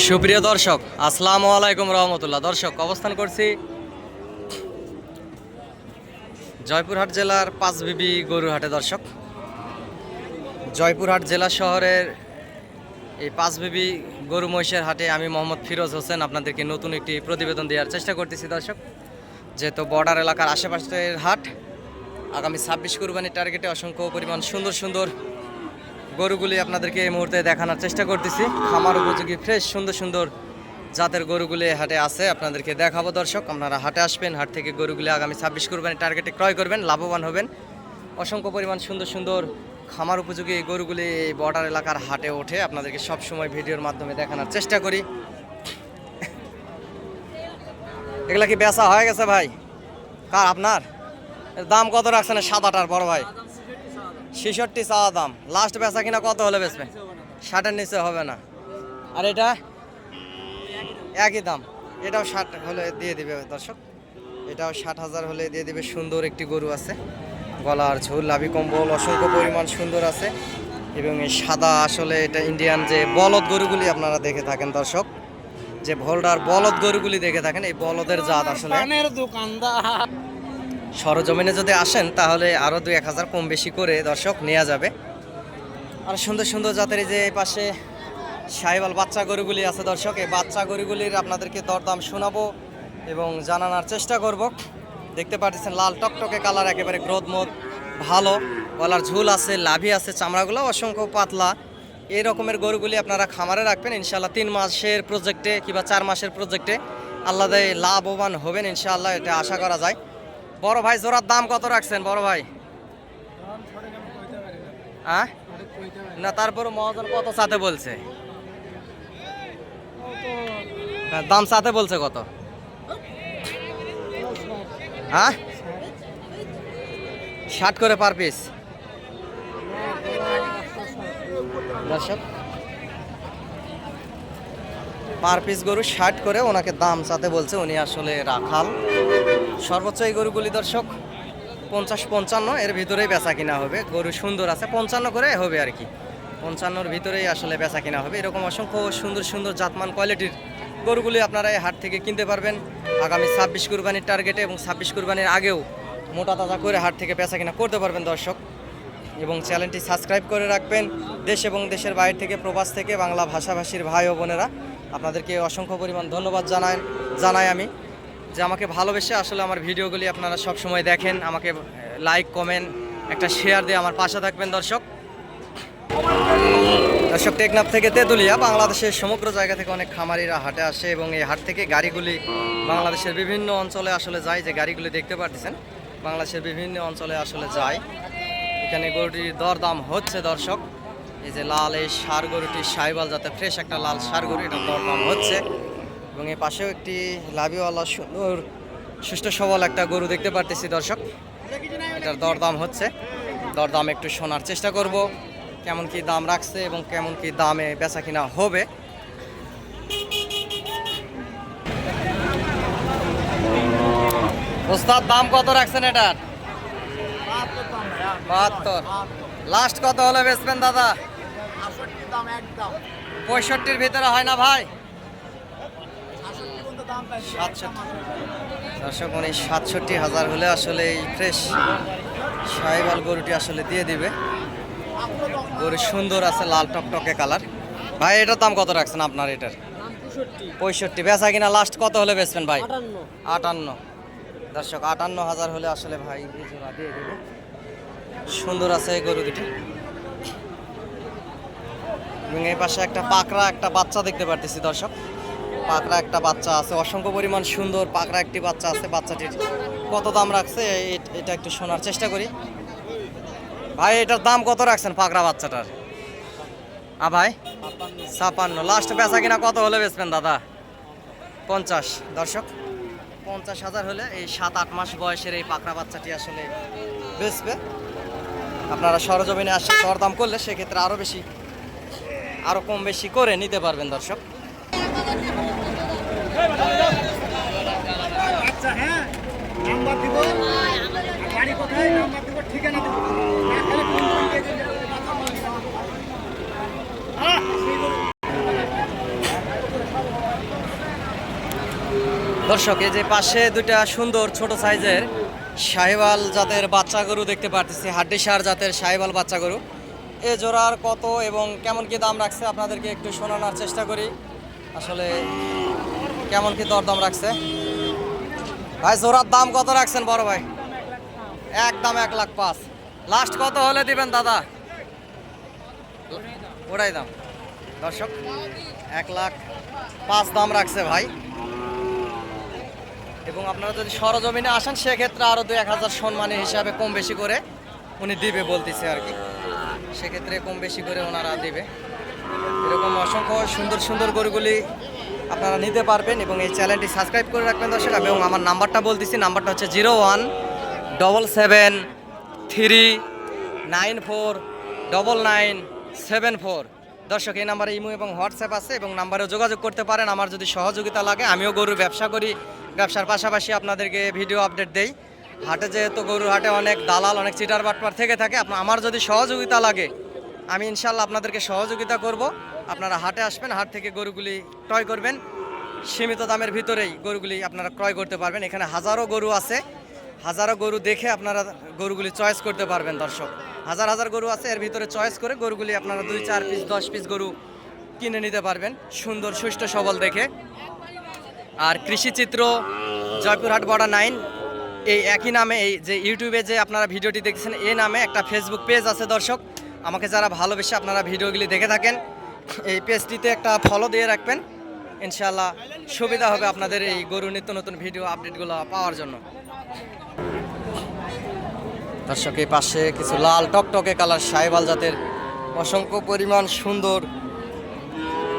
সুপ্রিয় দর্শক, আসসালামু আলাইকুম রহমতুল্লাহ। দর্শক, অবস্থান করছি জয়পুরহাট জেলার পাঁচবিবি গরুর হাটে। দর্শক, জয়পুরহাট জেলা শহরের এই পাঁচবিবি গরু মহিষের হাটে আমি মোহাম্মদ ফিরোজ হোসেন আপনাদেরকে নতুন একটি প্রতিবেদন দেওয়ার চেষ্টা করতেছি। দর্শক, যেহেতু বর্ডার এলাকার আশেপাশের হাট, আগামী 26 কুরবানির টার্গেটে অসংখ্য পরিমাণ সুন্দর সুন্দর গরুগুলি আপনাদেরকে এই মুহূর্তে দেখানোর চেষ্টা করতেছি। খামার উপযোগী ফ্রেশ সুন্দর সুন্দর জাতের গরুগুলি হাটে আছে, আপনাদেরকে দেখাবো। দর্শক, আপনারা হাটে আসবেন, হাট থেকে গরুগুলি আগামী 26 কুরবানির টার্গেটে ক্রয় করবেন, লাভবান হবেন। অসংখ্য পরিমাণ সুন্দর সুন্দর খামার উপযোগী এই গরুগুলি এই বর্ডার এলাকার হাটে ওঠে, আপনাদেরকে সবসময় ভিডিওর মাধ্যমে দেখানোর চেষ্টা করি। এগুলা কি বেচা হয়ে গেছে ভাই? কার আপনার? দাম কত রাখছেন সাদাটার বড় ভাই? 66 চাওয়া দাম। লাস্ট বেচা কিনা কত হলে বেচবেন? 60-এর নিচে হবে না। আর এটা একই দাম, এটাও 60 হলে দিয়ে দিবে। দর্শক, এটাও 60,000 হলে দিয়ে দিবে। সুন্দর একটি গরু আছে, গলার ঝুল, লাভি কম্বল অসংখ্য পরিমাণ সুন্দর আছে। এবং এই সাদা, আসলে এটা ইন্ডিয়ান যে বলদ গরুগুলি আপনারা দেখে থাকেন দর্শক, যে ভোল্ডার বলদ গরুগুলি দেখে থাকেন, এই বলদের জাত আসলে সরজমিনে যদি আসেন তাহলে আরও 2-1 হাজার কম বেশি করে দর্শক নেওয়া যাবে। আর সুন্দর সুন্দর জাতের এই যে এই পাশে সাহিওয়াল বাচ্চা গরুগুলি আছে দর্শক, এই বাচ্চা গরুগুলির আপনাদেরকে দরদাম শোনাবো এবং জানানোর চেষ্টা করব। দেখতে পাচ্ছেন লাল টকটকে কালার, একেবারে গ্রোথ মোদ ভালো, গলার ঝুল আছে, লাভি আছে, চামড়াগুলো অসংখ্য পাতলা। এই রকমের গরুগুলি আপনারা খামারে রাখবেন, ইনশাআল্লাহ 3 মাসের প্রজেক্টে কিংবা 4 মাসের প্রজেক্টে আল্লাহ দেয় লাভবান হবেন ইনশাআল্লাহ, এটা আশা করা যায়। বড় ভাই, জোড়ার দাম কত রাখছেন বড় ভাই? হ্যাঁ না, তারপর মহাজন কত চাতে বলছে? দাম চাতে বলছে কত? হ্যাঁ, 60 করে পার পিস। দর্শক, পার পিস গরু 60 করে ওনাকে দাম চাতে বলছে। উনি আসলে রাখাল। সর্বোচ্চ এই গরুগুলি দর্শক 50-55 এর ভিতরেই বেচা কিনা হবে। গরু সুন্দর আছে, 55 করে হবে আর কি, 55-র ভিতরেই আসলে বেচা কিনা হবে। এরকম অসংখ্য সুন্দর সুন্দর জাতমান কোয়ালিটির গরুগুলি আপনারা এই হাট থেকে কিনতে পারবেন আগামী 26 কুরবানির টার্গেটে, এবং 26 কুরবানির আগেও মোটা তাজা করে হাট থেকে বেচা কিনা করতে পারবেন দর্শক। এবং চ্যানেলটি সাবস্ক্রাইব করে রাখবেন। দেশ এবং দেশের বাইরে থেকে, প্রবাস থেকে বাংলা ভাষাভাষীর ভাই ও বোনেরা, আপনাদেরকে অসংখ্য পরিমাণ ধন্যবাদ জানাই আমি, যে আমাকে ভালোবেসে আসলে আমার ভিডিওগুলি আপনারা সব সময় দেখেন। আমাকে লাইক, কমেন্ট, একটা শেয়ার দিয়ে আমার পাশে থাকবেন দর্শক। দর্শক, টেকনাফ থেকে তেঁতুলিয়া, বাংলাদেশের সমগ্র জায়গা থেকে অনেক খামারিরা হাটে আসে, এবং এই হাট থেকে গাড়িগুলি বাংলাদেশের বিভিন্ন অঞ্চলে আসলে যায়। যে গাড়িগুলি দেখতে পাচ্ছেন বাংলাদেশের বিভিন্ন অঞ্চলে আসলে যায়। এখানে গরুটির দরদাম হচ্ছে দর্শক, এই যে লাল এই ষাঁড় গরুটি, সাহিওয়াল যাতে ফ্রেশ একটা লাল ষাঁড় গরু, এটা দরদাম হচ্ছে। এবং এই পাশেও একটি লাভিওয়ালা সুন্দর সুস্থ সবল একটা গরু দেখতে পারতেছি দর্শক, এটার দরদাম হচ্ছে। দরদাম একটু শোনার চেষ্টা করব, কেমন কি দাম রাখছে এবং কেমন কি দামে বেচা কিনা হবে। ওস্তাদ, দাম কত রাখছেন এটার? 72। লাস্ট কত হলে বেচবেন দাদা? 65-র ভিতরে হয় না ভাই? 67। দর্শক, 67,000 হলে আসলে এই ফ্রেশ সাহিওয়াল গরুটি আসলে দিয়ে দিবে। গরু সুন্দর আছে, লাল টকটকে কালার। ভাই, এটার দাম কত রাখছেন আপনার? এটার 65। বেচা কিনা লাস্ট কত হলে বেচবেন ভাই? 58। দর্শক, 58,000 হলে আসলে ভাই এই জোড়া দিয়ে দেবে। সুন্দর আছে এই গরু দুটি। এবং এই পাশে একটা পাকড়া একটা বাচ্চা দেখতে পারতেছি দর্শক, পাকড়া একটা বাচ্চা আছে, অসংখ্য পরিমাণ সুন্দর পাকড়া একটি বাচ্চা আছে। বাচ্চাটির কত দাম রাখছে এটা একটু শোনার চেষ্টা করি। ভাই, এটার দাম কত রাখছেন পাকড়া বাচ্চাটার? ভাই 56। লাস্ট বেচা কিনা কত হলে বেচবেন দাদা? 50। দর্শক, 50,000 হলে এই 7-8 মাস বয়সের এই পাকড়া বাচ্চাটি আসলে বেচবে। আপনারা সরজমিনে আসে দরদাম করলে সেক্ষেত্রে আরো কম বেশি করে নিতে পারবেন দর্শক। ঠিকানা দর্শক এই যে পাশে দুইটা সুন্দর ছোট সাইজের শাহিওয়াল জাতের বাচ্চা গরু দেখতে পারতেছি, হাড্ডিসার জাতের শাহিওয়াল বাচ্চা গরু। এ জোড়ার কত এবং কেমন কি দাম রাখছে আপনাদেরকে একটু শোনানোর চেষ্টা করি, আসলে কেমন কি দরদাম রাখছে। ভাই জোড়ার দাম কত রাখছেন বড় ভাই? একদম 1,05,000। লাস্ট কত হলে দিবেন দাদা? ওটাই দাম দর্শক, 1,05,000 দাম রাখছে ভাই। এবং আপনারা যদি সরজমিনে আসেন সেক্ষেত্রে আরও 2-1,000 সম্মানী হিসাবে কম বেশি করে উনি দিবে বলতেছে আর কি, সেক্ষেত্রে কম বেশি করে ওনারা দিবে। এরকম অসংখ্য সুন্দর সুন্দর গরুগুলি আপনারা নিতে পারবেন এবং এই চ্যানেলটি সাবস্ক্রাইব করে রাখবেন দর্শক। এবং আমার নাম্বারটা বলতেছি, নাম্বারটা হচ্ছে 0177394994। দর্শক এই নাম্বারে ইমো এবং হোয়াটসঅ্যাপ আছে এবং নাম্বারেও যোগাযোগ করতে পারেন। আমার যদি সহযোগিতা লাগে, আমিও গরুর ব্যবসা করি, ব্যবসার পাশাপাশি আপনাদেরকে ভিডিও আপডেট দেই। হাটে যেহেতু গরুর হাটে অনেক দালাল, অনেক চিটার বাটপার থেকে থাকে, আমার যদি সহযোগিতা লাগে আমি ইনশাল্লাহ আপনাদেরকে সহযোগিতা করব। আপনারা হাটে আসবেন, হাট থেকে গরুগুলি ক্রয় করবেন, সীমিত দামের ভিতরেই গরুগুলি আপনারা ক্রয় করতে পারবেন। এখানে হাজারো গরু আছে, হাজারো গরু দেখে আপনারা গরুগুলি চয়েস করতে পারবেন দর্শক। হাজার হাজার গরু আছে, এর ভিতরে চয়েস করে গরুগুলি আপনারা 2-4 পিস 10 পিস গরু কিনে নিতে পারবেন সুন্দর সুষ্ঠু সবল দেখে। আর কৃষিচিত্র জয়পুরহাট বর্ডার 9 এই একই নামে, এই যে ইউটিউবে যে আপনারা ভিডিওটি দেখছেন এই নামে একটা ফেসবুক পেজ আছে দর্শক। আমাকে যারা ভালোবেসে আপনারা ভিডিওগুলি দেখে থাকেন, এই পেজটিতে একটা ফলো দিয়ে রাখবেন, ইনশাআল্লাহ সুবিধা হবে আপনাদের এই গরু নিত্য নতুন ভিডিও আপডেটগুলো পাওয়ার জন্য। দর্শক এই পাশে কিছু লাল টকটকে কালার শাহিওয়াল জাতের অসংখ্য পরিমাণ সুন্দর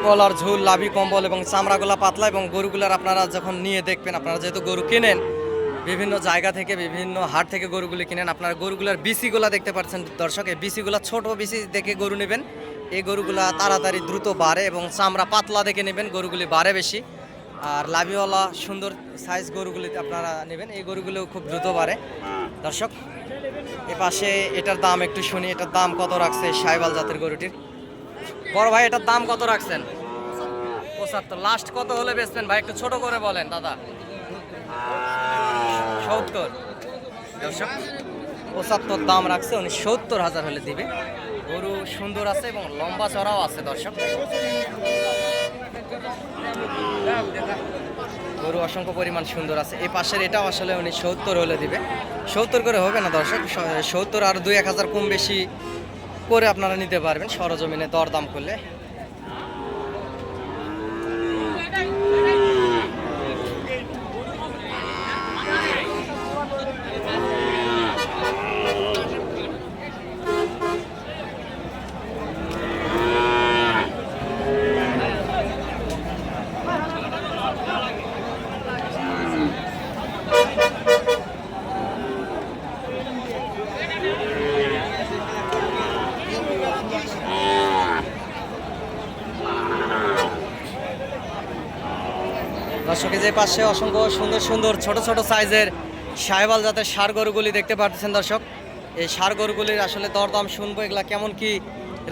কলার ঝুল, লাভি কম্বল এবং চামড়াগুলা পাতলা। এবং গরুগুলার আপনারা যখন নিয়ে দেখবেন, আপনারা যেহেতু গরু কেনেন বিভিন্ন জায়গা থেকে, বিভিন্ন হাট থেকে গরুগুলি কিনেন, আপনারা গরুগুলার বিসিগুলা দেখতে পাচ্ছেন দর্শক। এই বিসিগুলা ছোট বিসি দেখে গরু নেবেন, এই গরুগুলা তাড়াতাড়ি দ্রুত বাড়ে এবং চামড়া পাতলা দেখে নেবেন, গরুগুলি বাড়ে বেশি। আর লাভিওয়ালা সুন্দর সাইজ গরুগুলি আপনারা নেবেন, এই গরুগুলো খুব দ্রুত বাড়ে দর্শক। এ পাশে এটার দাম একটু শুনি, এটার দাম কত রাখছে শাহিওয়াল জাতের গরুটির? বড় ভাই এটার দাম কত রাখছেন? 75। লাস্ট কত হলে বেচবেন ভাই? একটু ছোট করে বলেন দাদা। 70 দর্শক, 75 দাম রাখছে উনি। 70,000 হলে দিবে। গরু সুন্দর আছে এবং লম্বা চড়াও আছে দর্শক। গরু অসংখ্য পরিমাণ সুন্দর আছে। এই পাশের এটাও আসলে উনি 70 হলে দিবে। 70 করে হবে না দর্শক, 70 আর 2-1,000 কম বেশি করে আপনারা নিতে পারবেন সরজমিনে দরদাম করলে। দর্শকে যে পাশে অসংখ্য সুন্দর সুন্দর ছোট ছোট সাইজের শাহিওয়াল জাতের ষাঁড় গরুগুলি দেখতে পাচ্ছেন দর্শক। এই ষাঁড় গরুগুলির আসলে দরদাম শুনবো, এগুলা কেমন কি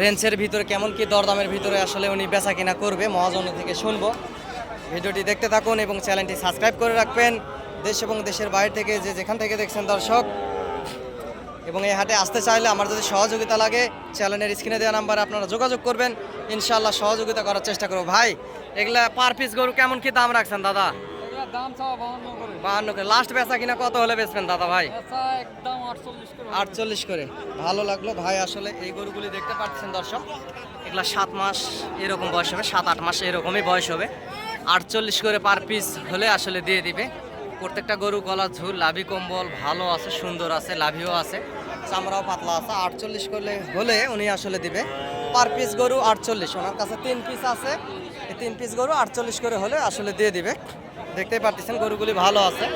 রেঞ্জের ভিতরে, কেমন কি দরদামের ভিতরে আসলে উনি বেচা কিনা করবে মহাজন থেকে শুনবো। ভিডিওটি দেখতে থাকুন এবং চ্যানেলটি সাবস্ক্রাইব করে রাখবেন। দেশ এবং দেশের বাইরে থেকে যে যেখান থেকে দেখছেন দর্শক, এবং এই হাটে আসতে চাইলে আমার যদি সহযোগিতা লাগে চ্যানেলের স্ক্রিনে দেওয়া নাম্বারে আপনারা যোগাযোগ করবেন, ইনশাআল্লাহ সহযোগিতা করার চেষ্টা করবো। ভাই এগুলা পার পিস গরু কেমন কি দাম রাখছেন দাদা? দাম চাও 52 করে। 52 করে। লাস্ট বেচা কিনা কত হলে বেচবেন দাদা ভাই? আচ্ছা একদম 48 করে। 48 করে। ভালো লাগলো ভাই। আসলে এই গরুগুলি দেখতে পাচ্ছেন দর্শক, এগুলা 7 মাস এরকম বয়স হবে, 7-8 মাস এরকমই বয়স হবে। 48 করে পার পিস হলে আসলে দিয়ে দিবে। প্রত্যেকটা গরু গলার ঝুল, লাভি কম্বল ভালো আছে, সুন্দর আছে, লাভিও আছে, চামড়াও পাতলা আছে। 48 করলে হলে উনি আসলে দিবে পার পিস গরু 48। ওনার কাছে 3 পিস আছে, এই 3 পিস গরু 48 করে হলে আসলে দিয়ে দিবে। দেখতেই পাচ্ছেন গরুগুলি ভালো আছে,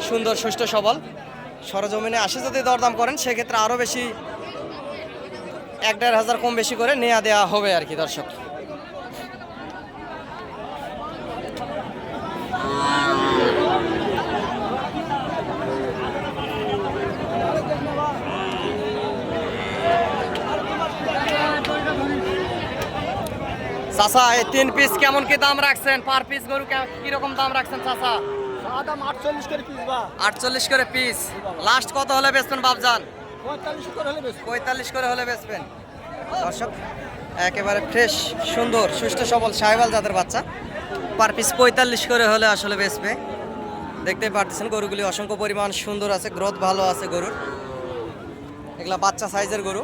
সুন্দর সুষ্ঠু সবল। সরজমিনে আসে যদি দরদাম করেন সেক্ষেত্রে আরও বেশি 1-1.5 হাজার কম বেশি করে নেওয়া দেওয়া হবে আর কি দর্শক। চাচা এই 3 পিস কেমন কি দাম রাখছেন? পার পিস গরু কিরকম দাম রাখছেন চাচা? দাম 48 করে পিস বা 48 করে পিস। লাস্ট কত হলে বেচবেন বাপজান? 45 করে হলে বেশ 45 করে হলে বেচবেন। দর্শক একেবারে ফ্রেশ সুন্দর সুস্থ সবল সাহিওয়াল জাতের বাচ্চা, পার পিস 45 করে হলে আসলে বেচবে। দেখতেই পারতেছেন গরুগুলি অসংখ্য পরিমাণ সুন্দর আছে, গ্রোথ ভালো আছে গরুর। এগুলা বাচ্চা সাইজের গরু।